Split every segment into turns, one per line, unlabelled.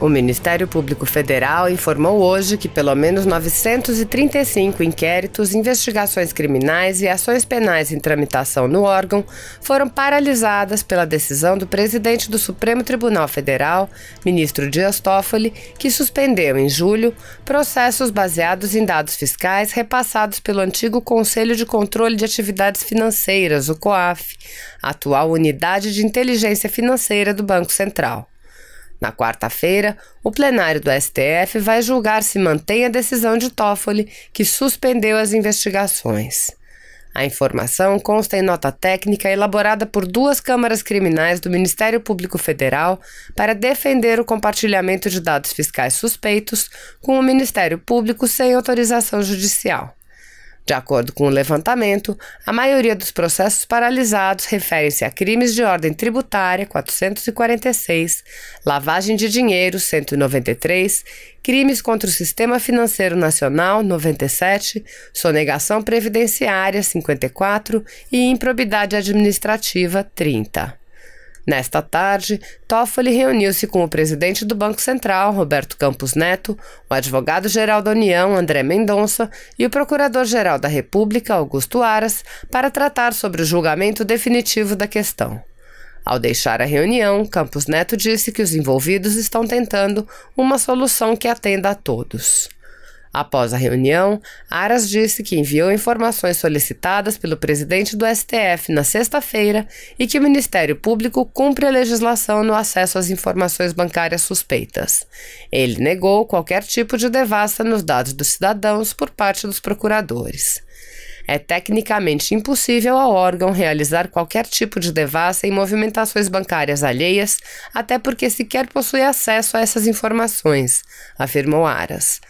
O Ministério Público Federal informou hoje que pelo menos 935 inquéritos, investigações criminais e ações penais em tramitação no órgão foram paralisadas pela decisão do presidente do Supremo Tribunal Federal, ministro Dias Toffoli, que suspendeu em julho processos baseados em dados fiscais repassados pelo antigo Conselho de Controle de Atividades Financeiras, o COAF, atual Unidade de Inteligência Financeira do Banco Central. Na quarta-feira, o plenário do STF vai julgar se mantém a decisão de Toffoli, que suspendeu as investigações. A informação consta em nota técnica elaborada por duas câmaras criminais do Ministério Público Federal para defender o compartilhamento de dados fiscais suspeitos com o Ministério Público sem autorização judicial. De acordo com o levantamento, a maioria dos processos paralisados refere-se a crimes de ordem tributária, 446, lavagem de dinheiro, 193, crimes contra o Sistema Financeiro Nacional, 97, sonegação previdenciária, 54 e improbidade administrativa, 30. Nesta tarde, Toffoli reuniu-se com o presidente do Banco Central, Roberto Campos Neto, o advogado-geral da União, André Mendonça, e o procurador-geral da República, Augusto Aras, para tratar sobre o julgamento definitivo da questão. Ao deixar a reunião, Campos Neto disse que os envolvidos estão tentando uma solução que atenda a todos. Após a reunião, Aras disse que enviou informações solicitadas pelo presidente do STF na sexta-feira e que o Ministério Público cumpre a legislação no acesso às informações bancárias suspeitas. Ele negou qualquer tipo de devassa nos dados dos cidadãos por parte dos procuradores. É tecnicamente impossível ao órgão realizar qualquer tipo de devassa em movimentações bancárias alheias, até porque sequer possui acesso a essas informações, afirmou Aras.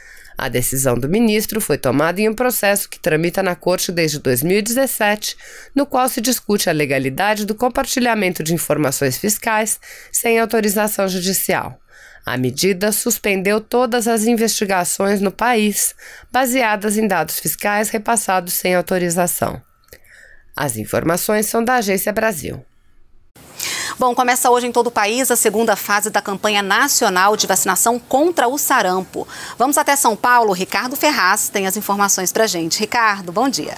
A decisão do ministro foi tomada em um processo que tramita na Corte desde 2017, no qual se discute a legalidade do compartilhamento de informações fiscais sem autorização judicial. A medida suspendeu todas as investigações no país, baseadas em dados fiscais repassados sem autorização. As informações são da Agência Brasil.
Bom, começa hoje em todo o país a segunda fase da campanha nacional de vacinação contra o sarampo. Vamos até São Paulo. Ricardo Ferraz tem as informações pra gente. Ricardo, bom dia.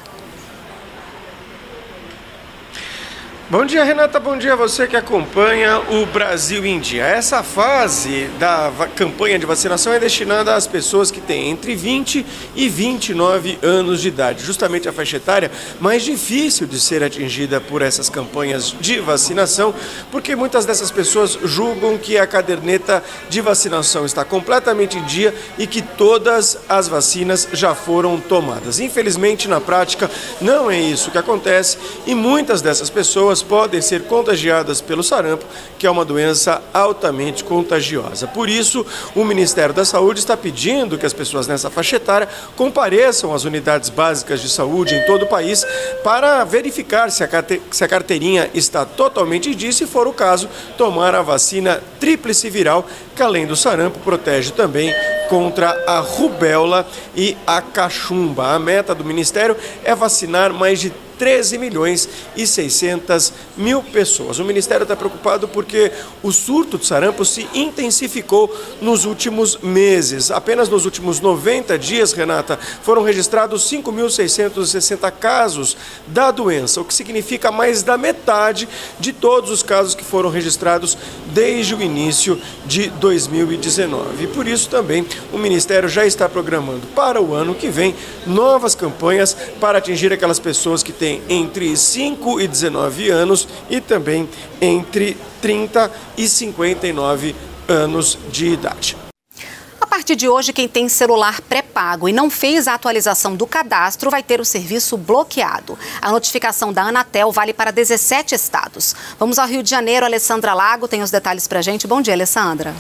Bom dia, Renata. Bom dia a você que acompanha o Brasil em Dia. Essa fase da campanha de vacinação é destinada às pessoas que têm entre 20 e 29 anos de idade. Justamente a faixa etária mais difícil de ser atingida por essas campanhas de vacinação, porque muitas dessas pessoas julgam que a caderneta de vacinação está completamente em dia e que todas as vacinas já foram tomadas. Infelizmente, na prática, não é isso que acontece e muitas dessas pessoas podem ser contagiadas pelo sarampo, que é uma doença altamente contagiosa. Por isso, o Ministério da Saúde está pedindo que as pessoas nessa faixa etária compareçam às unidades básicas de saúde em todo o país para verificar se a carteirinha está totalmente em dia e, se for o caso, tomar a vacina tríplice viral, que além do sarampo protege também contra a rubéola e a cachumba. A meta do Ministério é vacinar mais de 13 milhões e 600 mil pessoas. O Ministério está preocupado porque o surto de sarampo se intensificou nos últimos meses. Apenas nos últimos 90 dias, Renata, foram registrados 5.660 casos da doença, o que significa mais da metade de todos os casos que foram registrados desde o início de 2019. E por isso também o Ministério já está programando para o ano que vem novas campanhas para atingir aquelas pessoas que têm entre 5 e 19 anos e também entre 30 e 59 anos de idade.
A partir de hoje, quem tem celular pré-pago e não fez a atualização do cadastro vai ter o serviço bloqueado. A notificação da Anatel vale para 17 estados. Vamos ao Rio de Janeiro. Alessandra Lago tem os detalhes para a gente. Bom dia, Alessandra.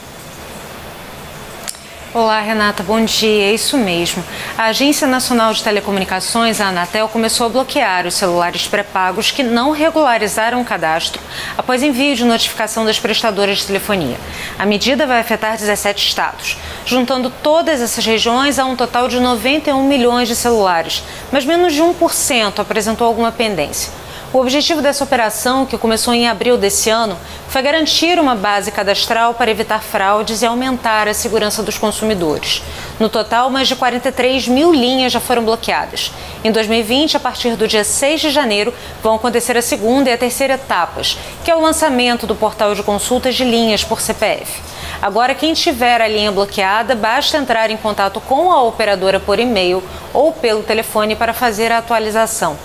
Olá, Renata, bom dia. É isso mesmo. A Agência Nacional de Telecomunicações, a Anatel, começou a bloquear os celulares pré-pagos que não regularizaram o cadastro após envio de notificação das prestadoras de telefonia. A medida vai afetar 17 estados, juntando todas essas regiões a um total de 91 milhões de celulares, mas menos de 1% apresentou alguma pendência. O objetivo dessa operação, que começou em abril desse ano, foi garantir uma base cadastral para evitar fraudes e aumentar a segurança dos consumidores. No total, mais de 43 mil linhas já foram bloqueadas. Em 2020, a partir do dia 6 de janeiro, vão acontecer a segunda e a terceira etapas, que é o lançamento do portal de consultas de linhas por CPF. Agora, quem tiver a linha bloqueada, basta entrar em contato com a operadora por e-mail ou pelo telefone para fazer a atualização.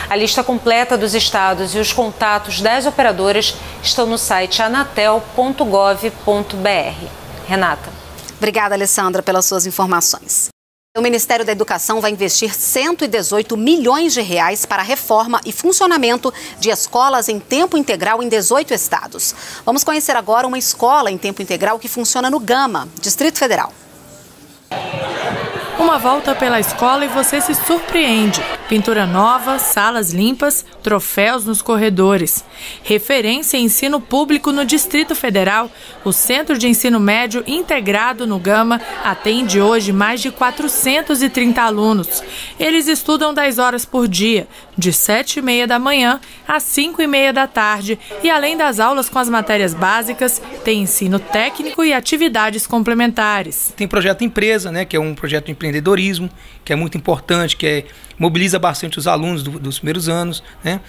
A lista completa dos estados e os contatos das operadoras estão no site anatel.gov.br. Renata.
Obrigada, Alessandra, pelas suas informações. O Ministério da Educação vai investir 118 milhões de reais para a reforma e funcionamento de escolas em tempo integral em 18 estados. Vamos conhecer agora uma escola em tempo integral que funciona no Gama, Distrito Federal.
Uma volta pela escola e você se surpreende. Pintura nova, salas limpas, troféus nos corredores. Referência em ensino público no Distrito Federal, o Centro de Ensino Médio Integrado no Gama atende hoje mais de 430 alunos. Eles estudam 10 horas por dia, de 7h30 da manhã às 5h30 da tarde. E além das aulas com as matérias básicas, tem ensino técnico e atividades complementares.
Tem projeto empresa, né, que é um projeto de empreendedorismo, que é muito importante, mobiliza bastante os alunos dos primeiros anos, né?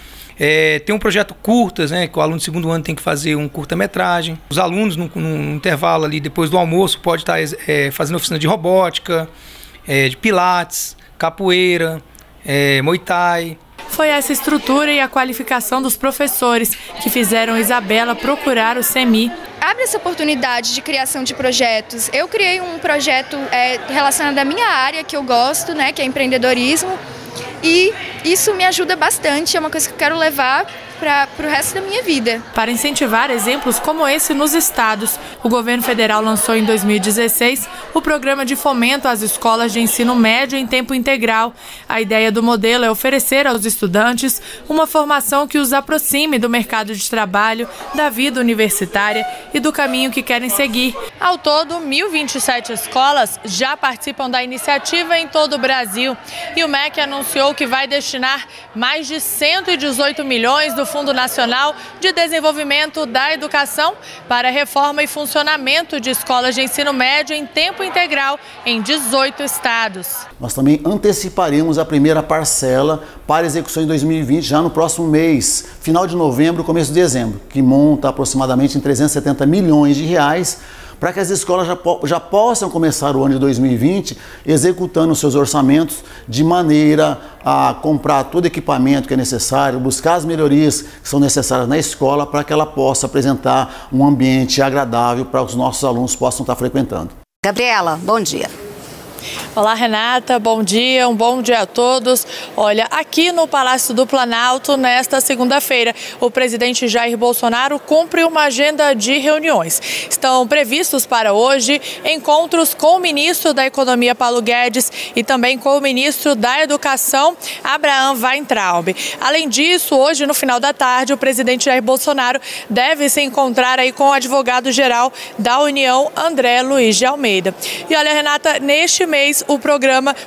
Tem um projeto curtas, né, que o aluno do segundo ano tem que fazer um curta-metragem. Os alunos, num intervalo ali, depois do almoço, pode estar fazendo oficina de robótica, de pilates, capoeira, muay thai.
Foi essa estrutura e a qualificação dos professores que fizeram Isabela procurar o CEMI.
Abre essa oportunidade de criação de projetos. Eu criei um projeto relacionado à minha área, que eu gosto, né, que é empreendedorismo, e isso me ajuda bastante, é uma coisa que eu quero levar para o resto da minha vida.
Para incentivar exemplos como esse nos estados, o governo federal lançou em 2016 o programa de fomento às escolas de ensino médio em tempo integral. A ideia do modelo é oferecer aos estudantes uma formação que os aproxime do mercado de trabalho, da vida universitária e do caminho que querem seguir. Ao todo, 1.027 escolas já participam da iniciativa em todo o Brasil. E o MEC anunciou que vai destinar mais de 118 milhões do Fundo Nacional de Desenvolvimento da Educação para a reforma e funcionamento de escolas de ensino médio em tempo integral em 18 estados.
Nós também anteciparemos a primeira parcela para execução em 2020, já no próximo mês, final de novembro, começo de dezembro, que monta aproximadamente em 370 milhões de reais, para que as escolas já possam começar o ano de 2020 executando os seus orçamentos de maneira a comprar todo equipamento que é necessário, buscar as melhorias que são necessárias na escola para que ela possa apresentar um ambiente agradável para que os nossos alunos possam estar frequentando.
Gabriela, bom dia.
Olá, Renata, bom dia, um bom dia a todos. Olha, aqui no Palácio do Planalto, nesta segunda-feira, o presidente Jair Bolsonaro cumpre uma agenda de reuniões. Estão previstos para hoje encontros com o ministro da Economia, Paulo Guedes, e também com o ministro da Educação, Abraham Weintraub. Além disso, hoje, no final da tarde, o presidente Jair Bolsonaro deve se encontrar aí com o advogado-geral da União, André Luiz de Almeida. E olha, Renata, neste mês,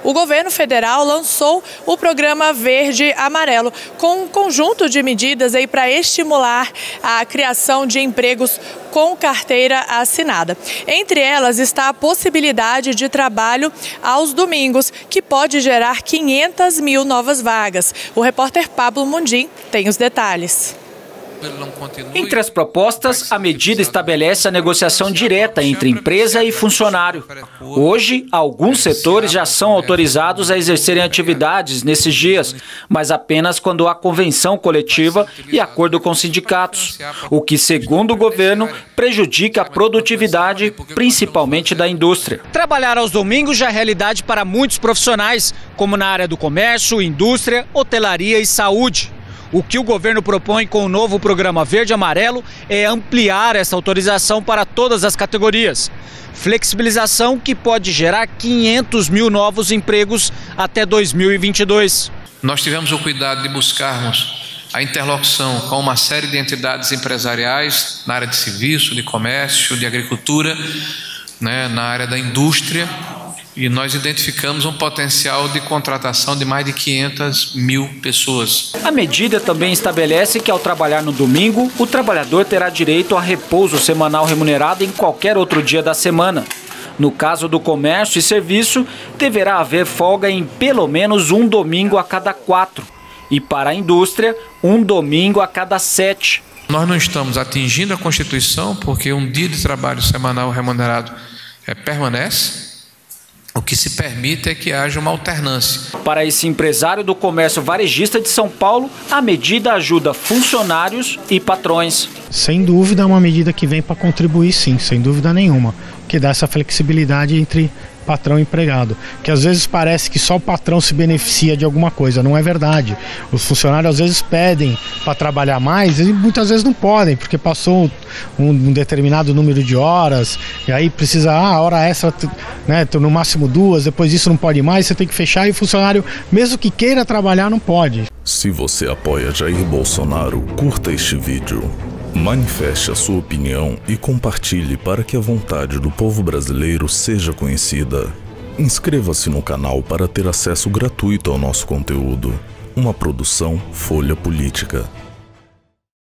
o governo federal lançou o programa Verde Amarelo, com um conjunto de medidas aí para estimular a criação de empregos com carteira assinada. Entre elas está a possibilidade de trabalho aos domingos, que pode gerar 500 mil novas vagas. O repórter Pablo Mundim tem os detalhes.
Entre as propostas, a medida estabelece a negociação direta entre empresa e funcionário. Hoje, alguns setores já são autorizados a exercerem atividades nesses dias, mas apenas quando há convenção coletiva e acordo com sindicatos, o que, segundo o governo, prejudica a produtividade, principalmente da indústria. Trabalhar aos domingos já é realidade para muitos profissionais, como na área do comércio, indústria, hotelaria e saúde. O que o governo propõe com o novo programa Verde Amarelo é ampliar essa autorização para todas as categorias. Flexibilização que pode gerar 500 mil novos empregos até 2022.
Nós tivemos o cuidado de buscarmos a interlocução com uma série de entidades empresariais na área de serviço, de comércio, de agricultura, na área da indústria, E nós identificamos um potencial de contratação de mais de 500 mil pessoas.
A medida também estabelece que, ao trabalhar no domingo, o trabalhador terá direito a repouso semanal remunerado em qualquer outro dia da semana. No caso do comércio e serviço, deverá haver folga em pelo menos um domingo a cada 4. E para a indústria, um domingo a cada 7.
Nós não estamos atingindo a Constituição porque um dia de trabalho semanal remunerado permanece. O que se permite é que haja uma alternância.
Para esse empresário do comércio varejista de São Paulo, a medida ajuda funcionários e patrões.
Sem dúvida é uma medida que vem para contribuir, sim, sem dúvida nenhuma, que dá essa flexibilidade entre patrão e empregado, que às vezes parece que só o patrão se beneficia de alguma coisa, não é verdade. Os funcionários às vezes pedem para trabalhar mais e muitas vezes não podem, porque passou um determinado número de horas, e aí precisa, hora extra, né, no máximo 2, depois disso não pode mais, você tem que fechar, e o funcionário, mesmo que queira trabalhar, não pode.
Se você apoia Jair Bolsonaro, curta este vídeo. Manifeste a sua opinião e compartilhe para que a vontade do povo brasileiro seja conhecida. Inscreva-se no canal para ter acesso gratuito ao nosso conteúdo. Uma produção Folha Política.